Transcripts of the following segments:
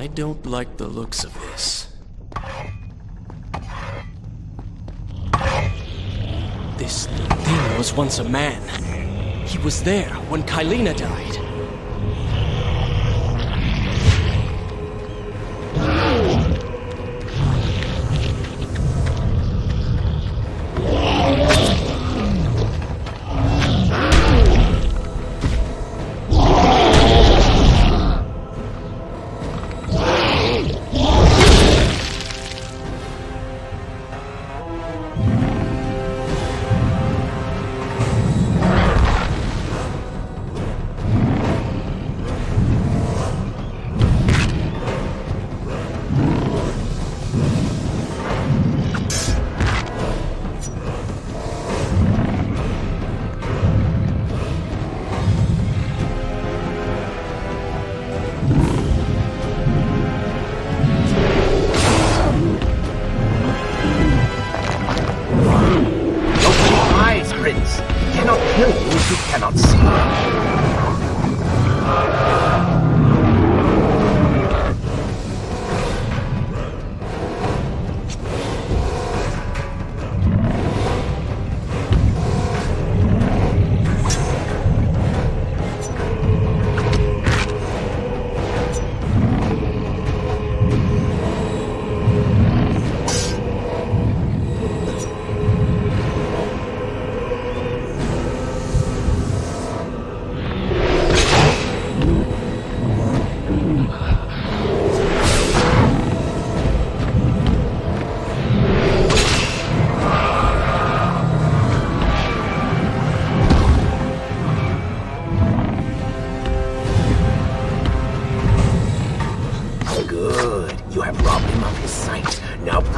I don't like the looks of this. This thing was once a man. He was there when Kylena died.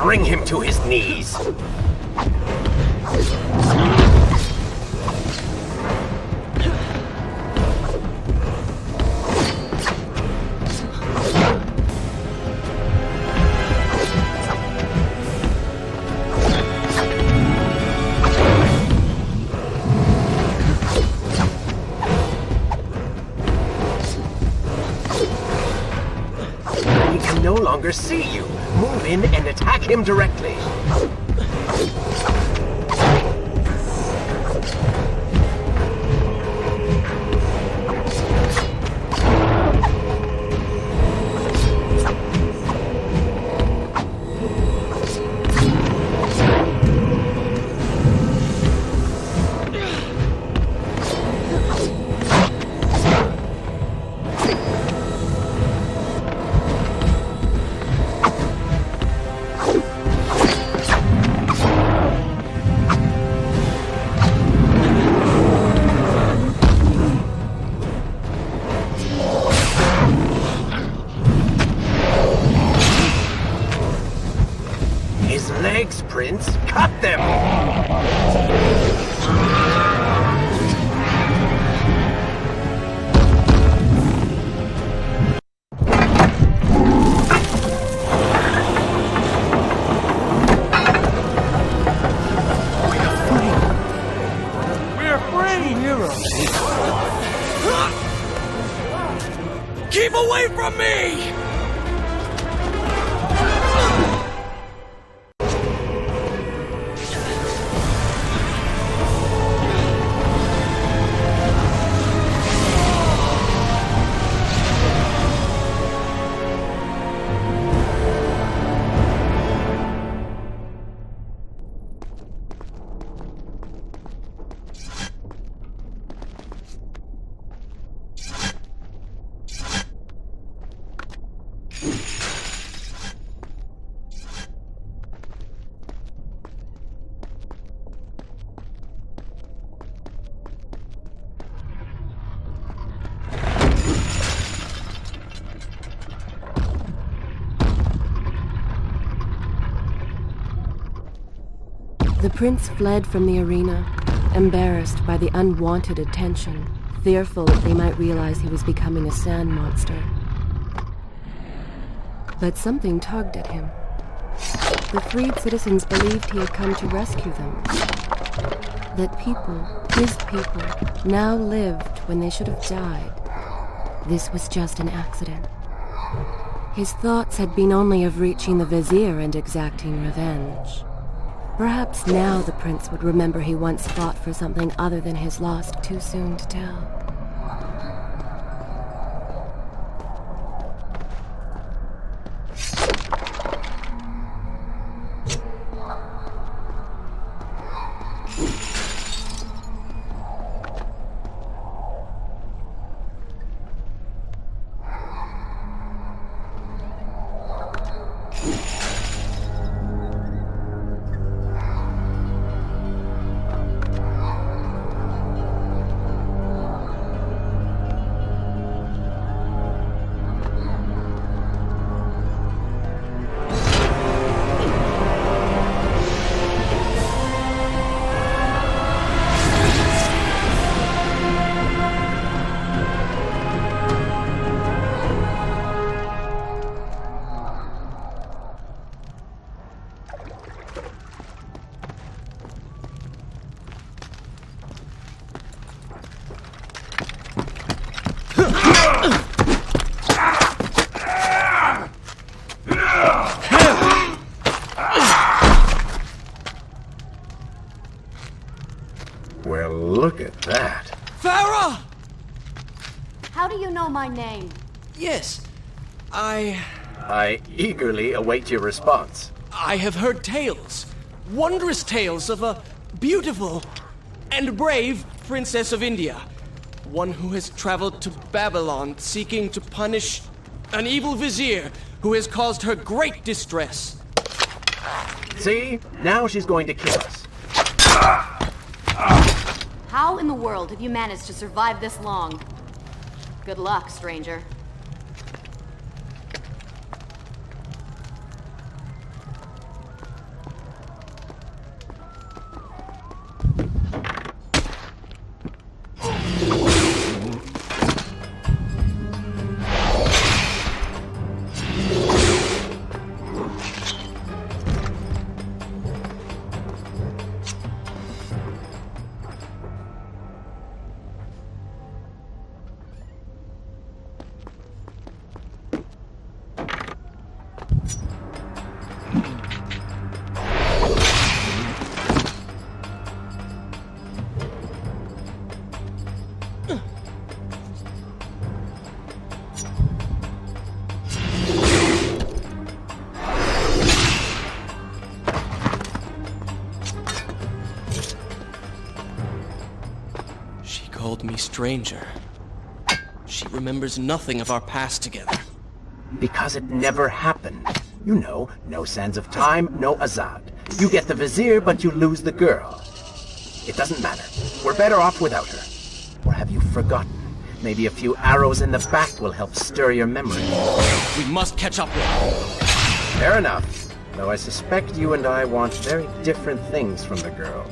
Bring him to his knees. He can no longer see you. Move in and attack him directly. Legs, Prince! Cut them! We're free! Heroes! Keep away from me! The prince fled from the arena, embarrassed by the unwanted attention, fearful that they might realize he was becoming a sand monster. But something tugged at him. The freed citizens believed he had come to rescue them. That people, his people, now lived when they should have died. This was just an accident. His thoughts had been only of reaching the vizier and exacting revenge. Perhaps now the prince would remember he once fought for something other than his lost too soon to tell. Well, look at that. Farah! How do you know my name? Yes, I eagerly await your response. have heard tales, wondrous tales of a beautiful and brave princess of India. One who has traveled to Babylon seeking to punish an evil vizier who has caused her great distress. See? Now she's going to kill us. How in the world have you managed to survive this long? Good luck, stranger. She called me stranger. She remembers nothing of our past together. Because it never happened. You know, no sands of time, no Azad. You get the vizier, but you lose the girl. It doesn't matter. We're better off without her. Or have you forgotten? Maybe a few arrows in the back will help stir your memory. We must catch up with her. Fair enough. Though I suspect you and I want very different things from the girl.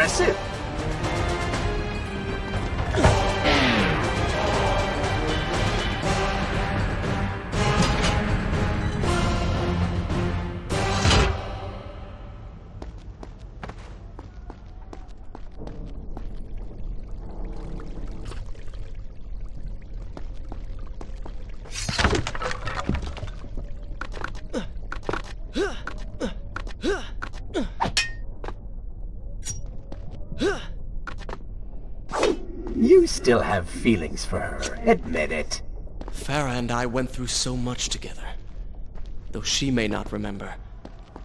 impressive. You still have feelings for her. Admit it. Farah and I went through so much together. Though she may not remember,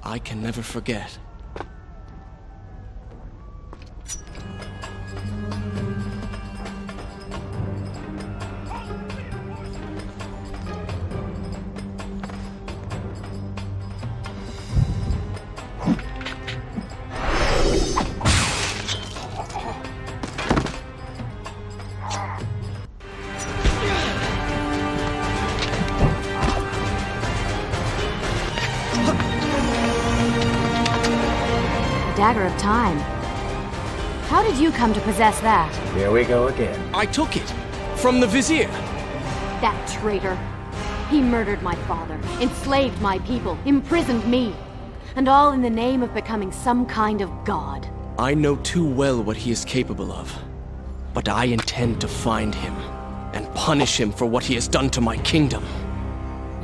I can never forget. Dagger of Time. How did you come to possess that? Here we go again. I took it from the Vizier. That traitor. He murdered my father, enslaved my people, imprisoned me. And all in the name of becoming some kind of god. I know too well what he is capable of. But I intend to find him and punish him for what he has done to my kingdom.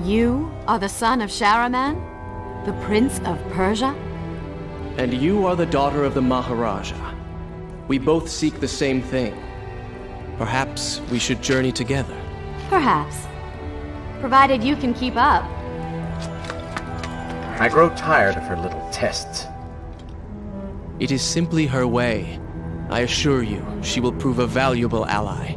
You are the son of Shahraman? The Prince of Persia? And you are the daughter of the Maharaja. We both seek the same thing. Perhaps we should journey together. Perhaps. Provided you can keep up. I grow tired of her little tests. It is simply her way. I assure you, she will prove a valuable ally.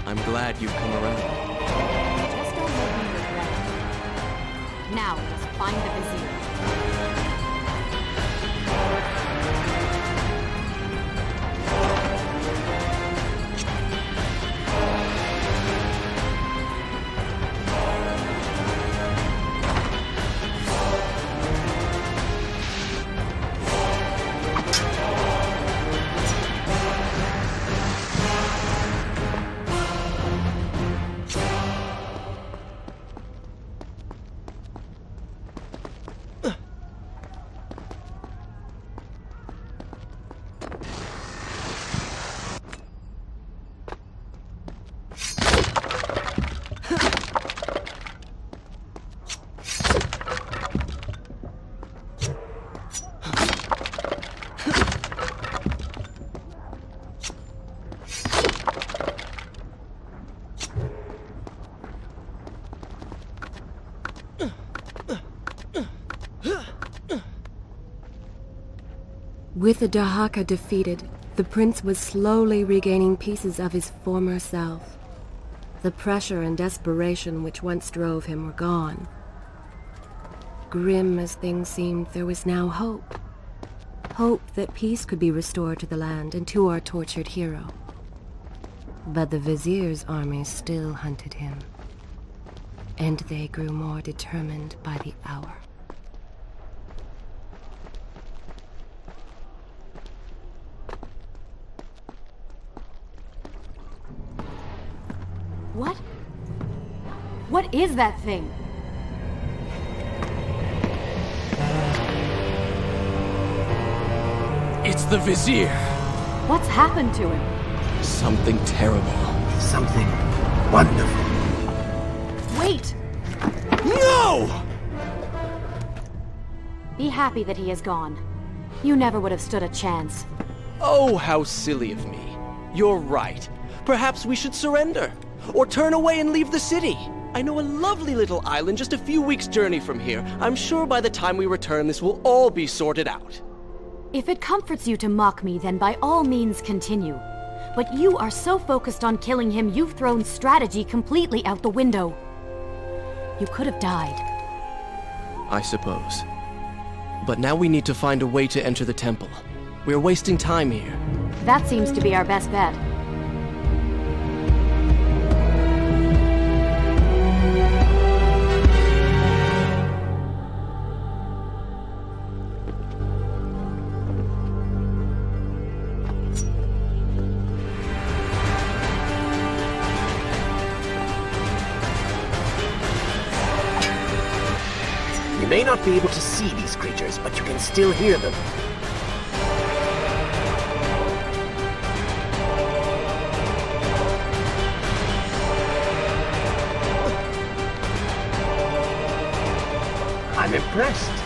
I'm glad you've come around. Just don't make me regret it. Now, let's find the Vizier. With the Dahaka defeated, the prince was slowly regaining pieces of his former self. The pressure and desperation which once drove him were gone. Grim as things seemed, there was now hope. Hope that peace could be restored to the land and to our tortured hero. But the Vizier's army still hunted him, and they grew more determined by the hour. What is that thing? It's the Vizier. What's happened to him? Something terrible. Something wonderful. Wait! No! Be happy that he is gone. You never would have stood a chance. Oh, how silly of me. You're right. Perhaps we should surrender. Or turn away and leave the city. I know a lovely little island just a few weeks' journey from here. I'm sure by the time we return, this will all be sorted out. If it comforts you to mock me, then by all means continue. But you are so focused on killing him, you've thrown strategy completely out the window. You could have died. I suppose. But now we need to find a way to enter the temple. We're wasting time here. That seems to be our best bet. You may not be able to see these creatures, but you can still hear them. I'm impressed.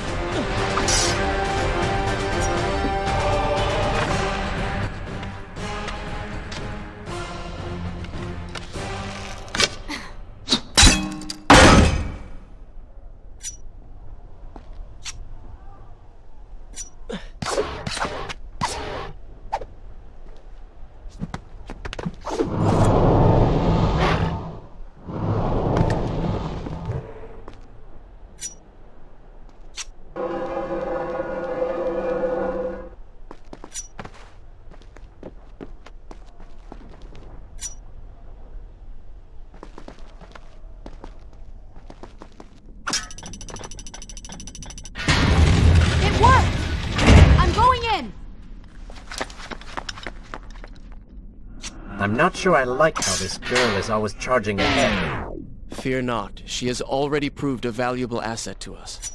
I'm not sure I like how this girl is always charging ahead. Fear not. She has already proved a valuable asset to us.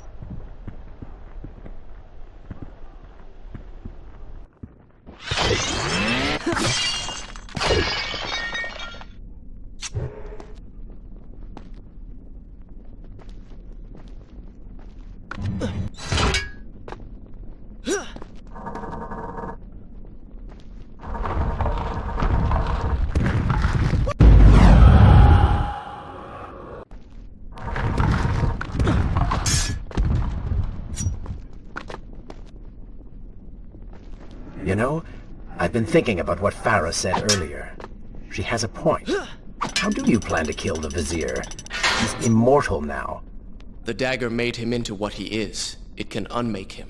You know, I've been thinking about what Farah said earlier. She has a point. How do you plan to kill the Vizier? He's immortal now. The dagger made him into what he is. It can unmake him.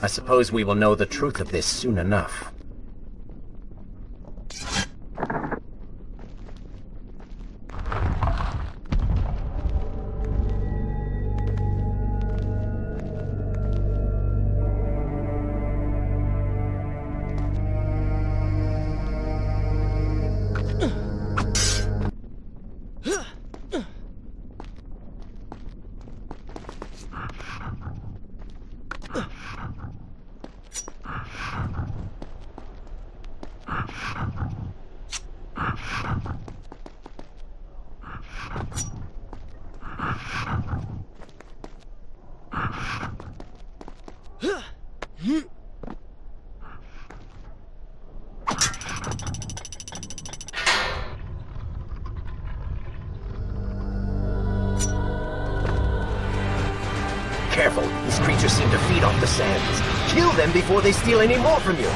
I suppose we will know the truth of this soon enough. Careful, these creatures seem to feed off the sands. Kill them before they steal any more from you.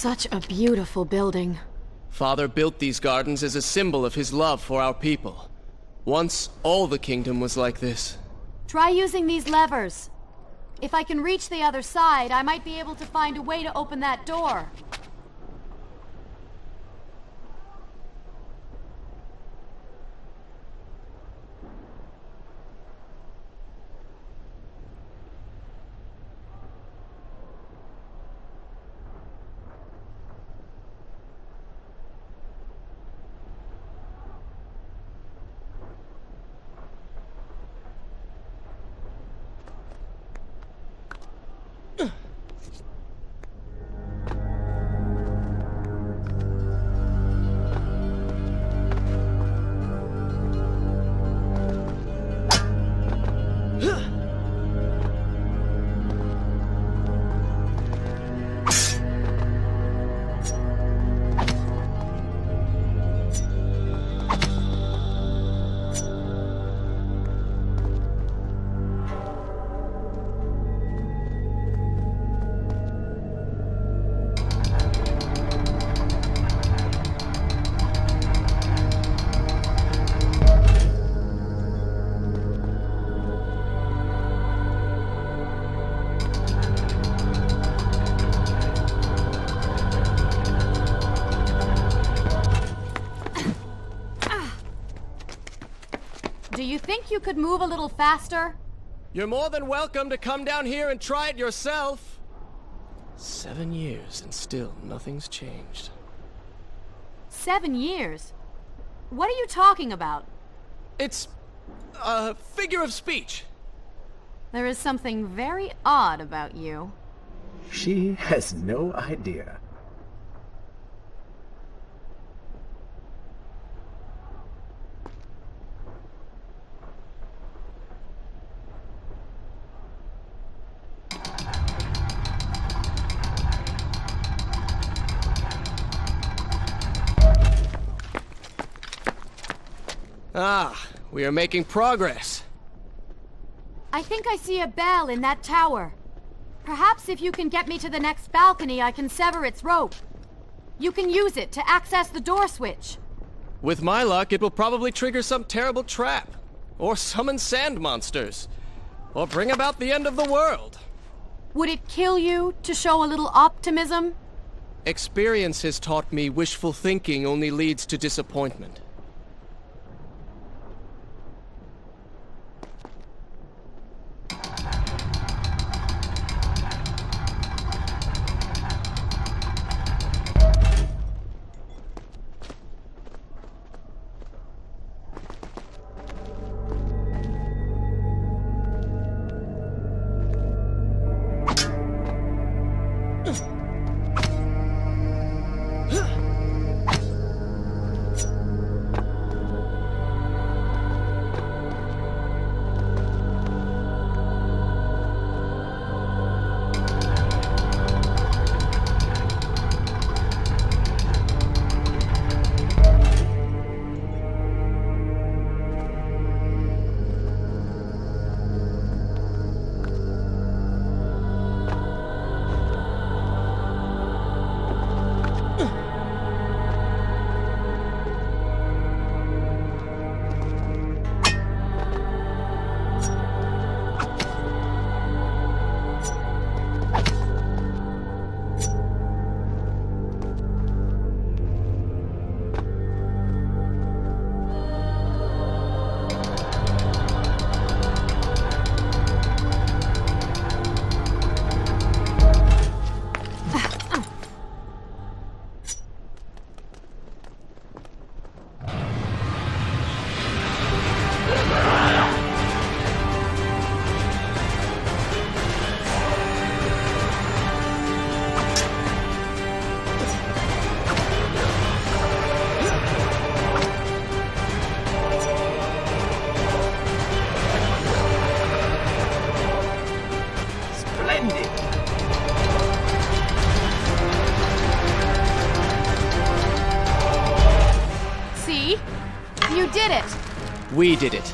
Such a beautiful building. Father built these gardens as a symbol of his love for our people. Once, all the kingdom was like this. Try using these levers. If I can reach the other side, I might be able to find a way to open that door. Do you think you could move a little faster? You're more than welcome to come down here and try it yourself. 7 years and still nothing's changed. 7 years? What are you talking about? It's a figure of speech. There is something very odd about you. She has no idea. Ah, we are making progress. I think I see a bell in that tower. Perhaps if you can get me to the next balcony, I can sever its rope. You can use it to access the door switch. With my luck, it will probably trigger some terrible trap. Or summon sand monsters. Or bring about the end of the world. Would it kill you to show a little optimism? Experience has taught me wishful thinking only leads to disappointment. You did it! We did it.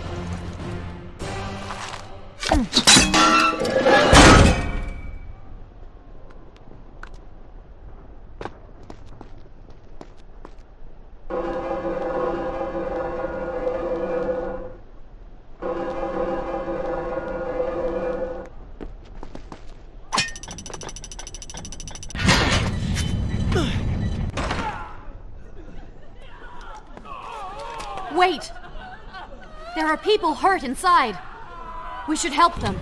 Wait! There are people hurt inside. We should help them.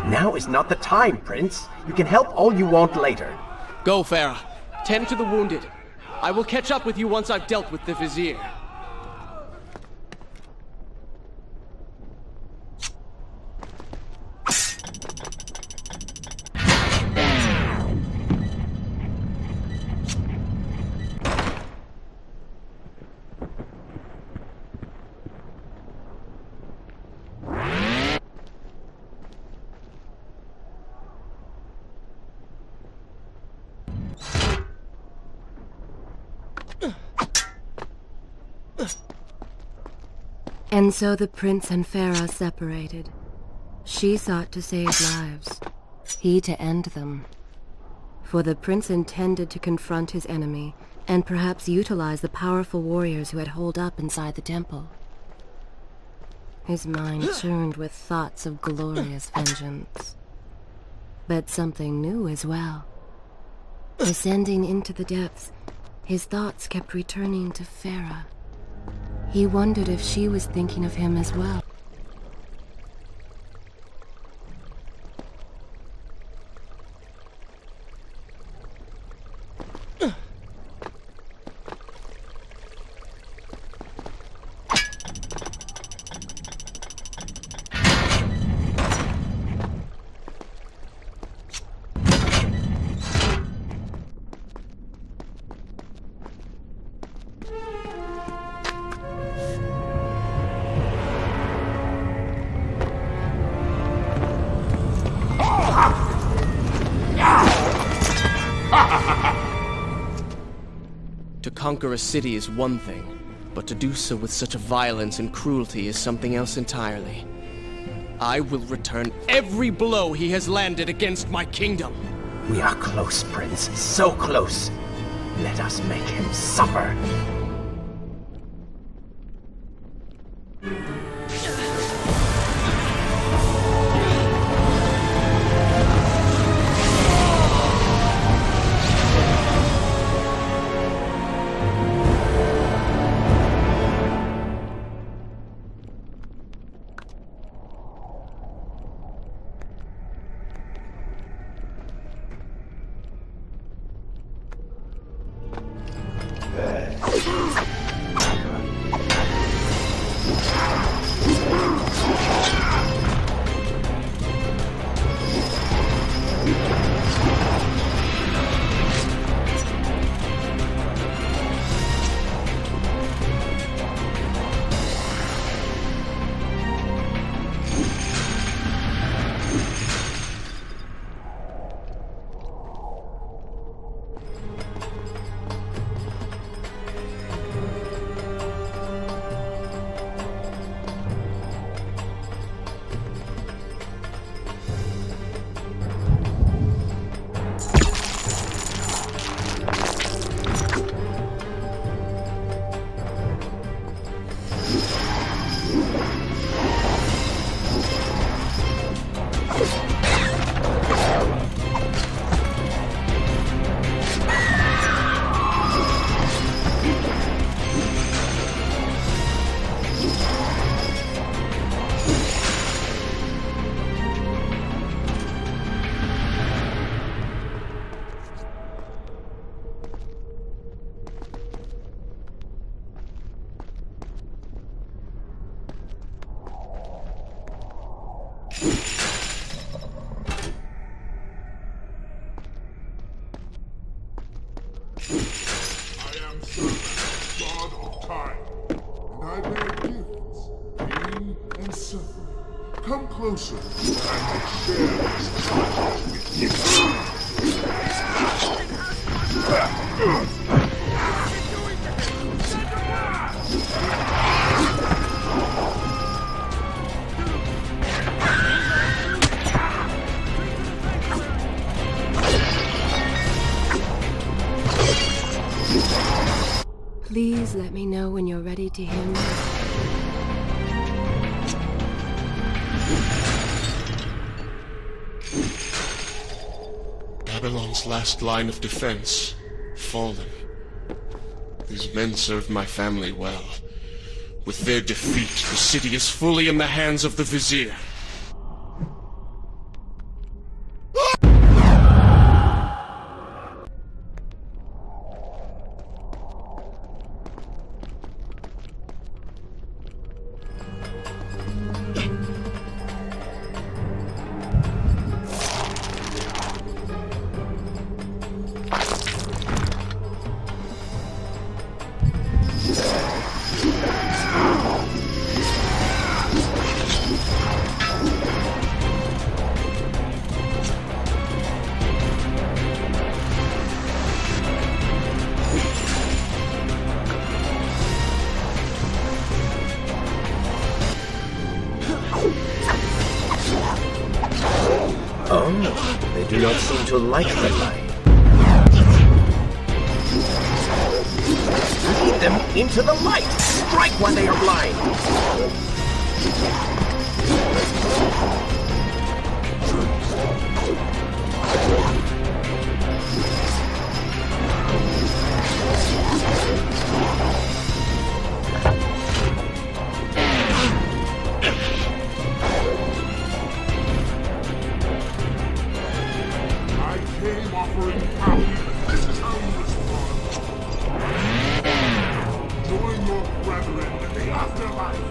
Now is not the time, Prince. You can help all you want later. Go, Farah. Tend to the wounded. I will catch up with you once I've dealt with the Vizier. And so the prince and Farah separated. She sought to save lives, he to end them. For the prince intended to confront his enemy, and perhaps utilize the powerful warriors who had holed up inside the temple. His mind churned with thoughts of glorious vengeance. But something new as well. Descending into the depths, his thoughts kept returning to Farah. He wondered if she was thinking of him as well. To conquer a city is one thing, but to do so with such a violence and cruelty is something else entirely. I will return every blow he has landed against my kingdom. We are close, Prince. So close. Let us make him suffer. Come closer, and I will share this knowledge with you. Please let me know when you're ready to hear me. Babylon's last line of defense, fallen. These men served my family well, With their defeat, the city is fully in the hands of the Vizier. Oh, they do not seem to like red light. Lead them into the light! Strike when they are blind! I came offering power. This is how you respond. Join your brethren in the afterlife.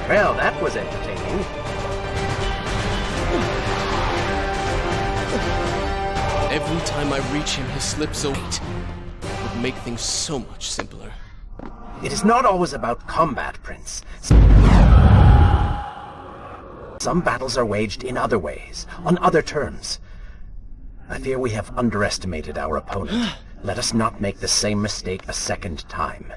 Well, that was entertaining. Every time I reach him, he slips away. It would make things so much simpler. It is not always about combat, Prince. Some battles are waged in other ways, on other terms. I fear we have underestimated our opponent. Let us not make the same mistake a second time.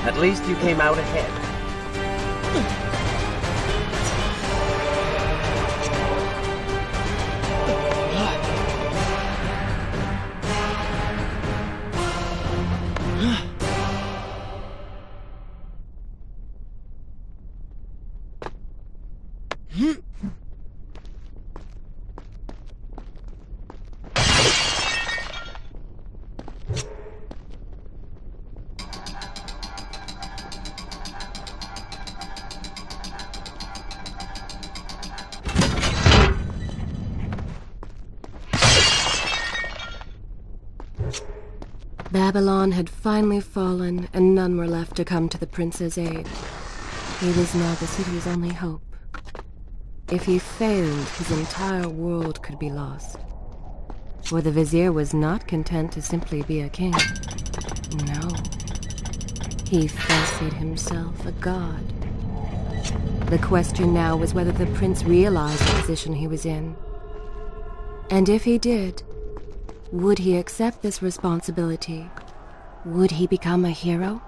At least you came out ahead. Babylon had finally fallen, and none were left to come to the prince's aid. He was now the city's only hope. If he failed, his entire world could be lost. For the vizier was not content to simply be a king. No. He fancied himself a god. The question now was whether the prince realized the position he was in. And if he did, would he accept this responsibility? Would he become a hero?